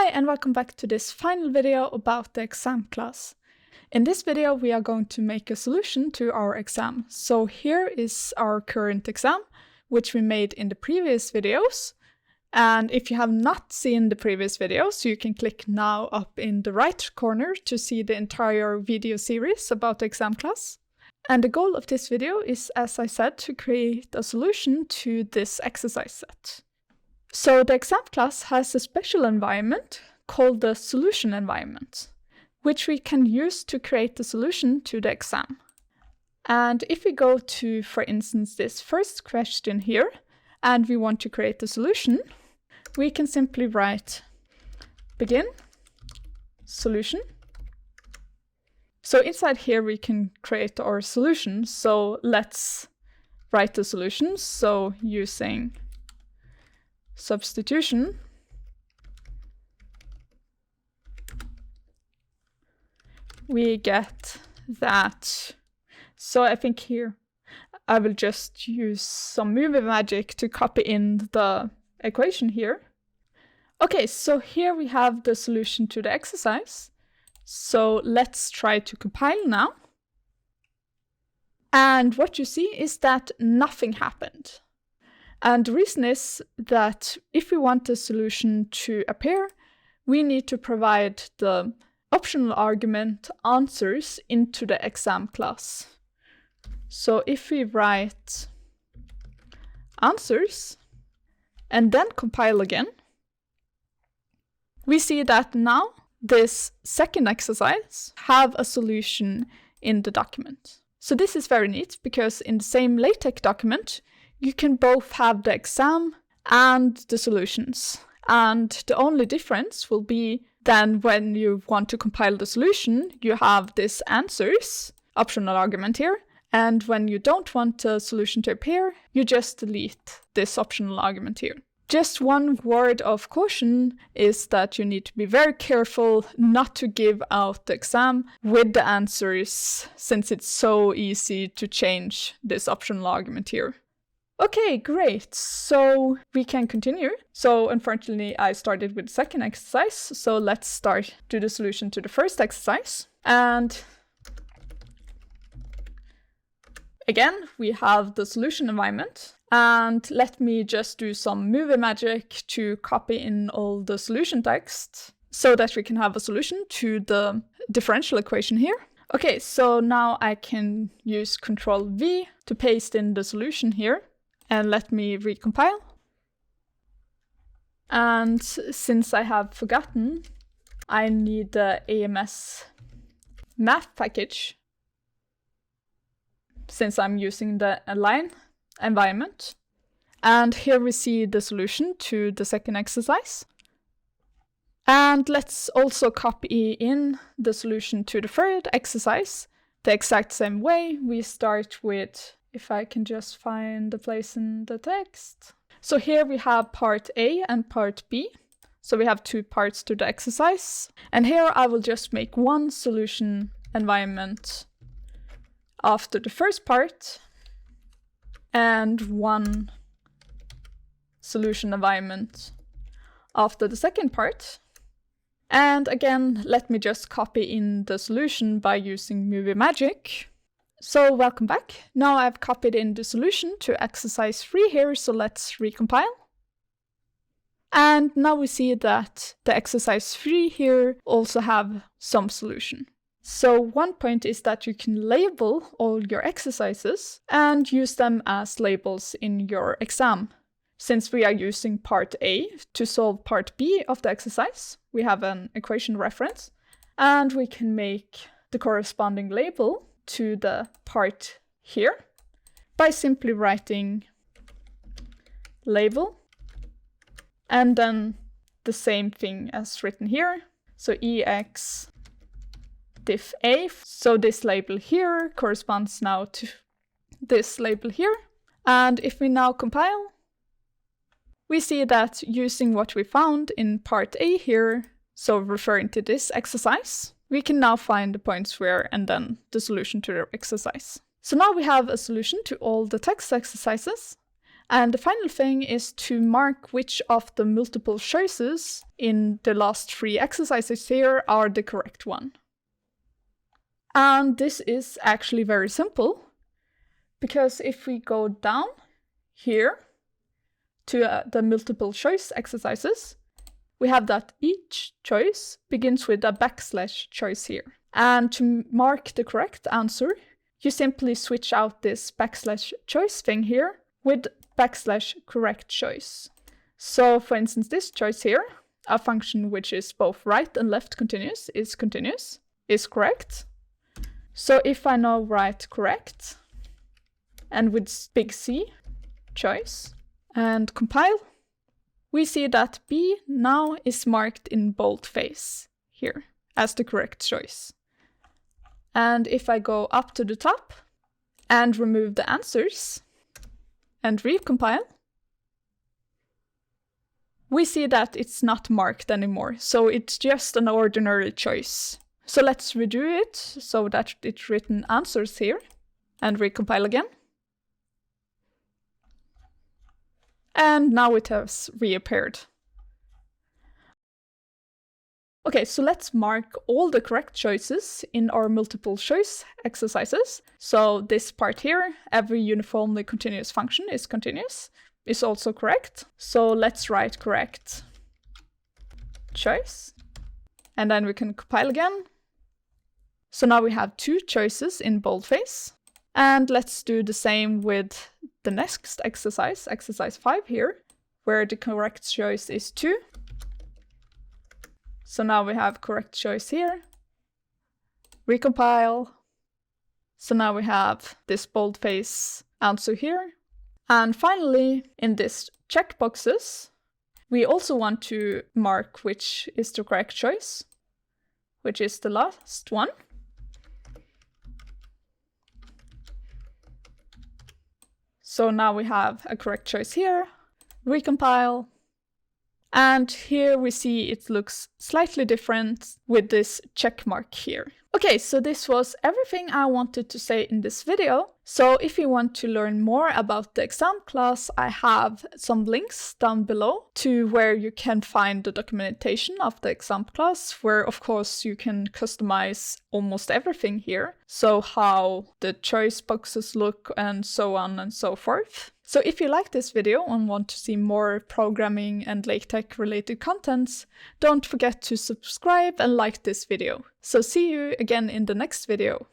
Hi and welcome back to this final video about the exam class. In this video we are going to make a solution to our exam. So here is our current exam, which we made in the previous videos. And if you have not seen the previous videos, you can click now up in the right corner to see the entire video series about the exam class. And the goal of this video is, as I said, to create a solution to this exercise set. So the exam class has a special environment called the solution environment, which we can use to create the solution to the exam. And if we go to, for instance, this first question here, and we want to create the solution, we can simply write begin solution. So inside here we can create our solution. So let's write the solution. So using substitution, we get that. So I think here I will just use some movie magic to copy in the equation here. Okay, so here we have the solution to the exercise. So let's try to compile now. And what you see is that nothing happened. And the reason is that if we want the solution to appear, we need to provide the optional argument answers into the exam class. So if we write answers and then compile again, we see that now this second exercise have a solution in the document. So this is very neat because in the same LaTeX document, you can both have the exam and the solutions. And the only difference will be then when you want to compile the solution, you have this answers optional argument here. And when you don't want the solution to appear, you just delete this optional argument here. Just one word of caution is that you need to be very careful not to give out the exam with the answers, since it's so easy to change this optional argument here. Okay, great. So we can continue. So unfortunately, I started with the second exercise. So let's start to the solution to the first exercise. And again, we have the solution environment. And let me just do some movie magic to copy in all the solution text so that we can have a solution to the differential equation here. Okay, so now I can use Ctrl V to paste in the solution here. And let me recompile. And since I have forgotten, I need the AMS math package, since I'm using the align environment. And here we see the solution to the second exercise. And let's also copy in the solution to the third exercise the exact same way. We start with, if I can just find the place in the text. So here we have part A and part B. So we have two parts to the exercise. And here I will just make one solution environment after the first part and one solution environment after the second part. And again, let me just copy in the solution by using movie magic. So welcome back. Now I've copied in the solution to exercise 3 here, so let's recompile. And now we see that the exercise 3 here also have some solution. So one point is that you can label all your exercises and use them as labels in your exam. Since we are using part A to solve part B of the exercise, we have an equation reference, and we can make the corresponding label to the part here by simply writing label and then the same thing as written here. So EX diff A. So this label here corresponds now to this label here. And if we now compile, we see that using what we found in part A here, so referring to this exercise, we can now find the points where and then the solution to the exercise. So now we have a solution to all the text exercises. And the final thing is to mark which of the multiple choices in the last 3 exercises here are the correct one. And this is actually very simple, because if we go down here to the multiple choice exercises, we have that each choice begins with a backslash choice here. And to mark the correct answer, you simply switch out this backslash choice thing here with backslash correct choice. So for instance, this choice here, a function which is both right and left continuous, is correct. So if I now write correct, and with big C, choice, and compile, we see that B now is marked in boldface here as the correct choice. And if I go up to the top and remove the answers and recompile, we see that it's not marked anymore, so it's just an ordinary choice. So let's redo it so that it's written answers here, and recompile again. And now it has reappeared. Okay, so let's mark all the correct choices in our multiple choice exercises. So this part here, every uniformly continuous function is continuous, is also correct. So let's write correct choice. And then we can compile again. So now we have 2 choices in boldface. And let's do the same with the next exercise, exercise 5 here, where the correct choice is 2. So now we have correct choice here. Recompile. So now we have this boldface answer here. And finally, in this checkboxes, we also want to mark which is the correct choice, which is the last one. So now we have a correct choice here, recompile, and here we see it looks slightly different with this check mark here. Okay, so this was everything I wanted to say in this video. So if you want to learn more about the exam class, I have some links down below to where you can find the documentation of the exam class, where of course you can customize almost everything here. So how the choice boxes look and so on and so forth. So if you like this video and want to see more programming and LaTeX related contents, don't forget to subscribe and like this video. So see you again in the next video.